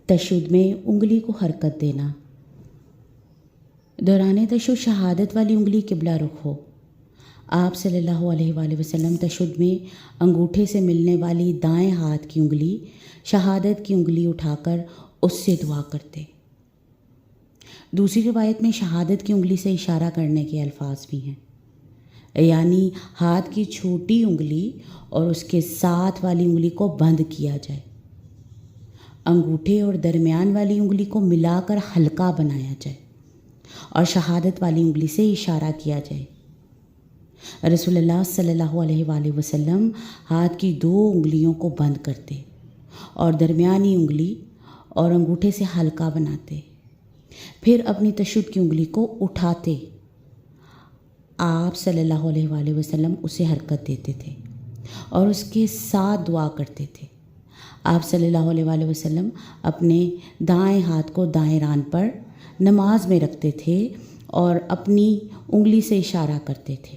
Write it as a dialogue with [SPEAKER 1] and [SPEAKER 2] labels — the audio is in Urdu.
[SPEAKER 1] تشہد میں انگلی کو حرکت دینا۔ دوران تشہد شہادت والی انگلی قبلہ رخ ہو۔ آپ صلی اللہ علیہ وآلہ وسلم تشہد میں انگوٹھے سے ملنے والی دائیں ہاتھ کی انگلی شہادت کی انگلی اٹھا کر اس سے دعا کرتے۔ دوسری روایت میں شہادت کی انگلی سے اشارہ کرنے کے الفاظ بھی ہیں، یعنی ہاتھ کی چھوٹی انگلی اور اس کے ساتھ والی انگلی کو بند کیا جائے، انگوٹھے اور درمیان والی انگلی کو ملا کر ہلکا بنایا جائے اور شہادت والی انگلی سے اشارہ کیا جائے۔ رسول اللہ صلی اللہ علیہ وآلہ وسلم ہاتھ کی 2 انگلیوں کو بند کرتے اور درمیانی انگلی اور انگوٹھے سے ہلکا بناتے، پھر اپنی تشہد کی انگلی کو اٹھاتے۔ آپ صلی اللہ علیہ وآلہ وسلم اسے حرکت دیتے تھے اور اس کے ساتھ دعا کرتے تھے۔ آپ صلی اللہ علیہ وآلہ وسلم اپنے دائیں ہاتھ کو دائیں ران پر نماز میں رکھتے تھے اور اپنی انگلی سے اشارہ کرتے تھے۔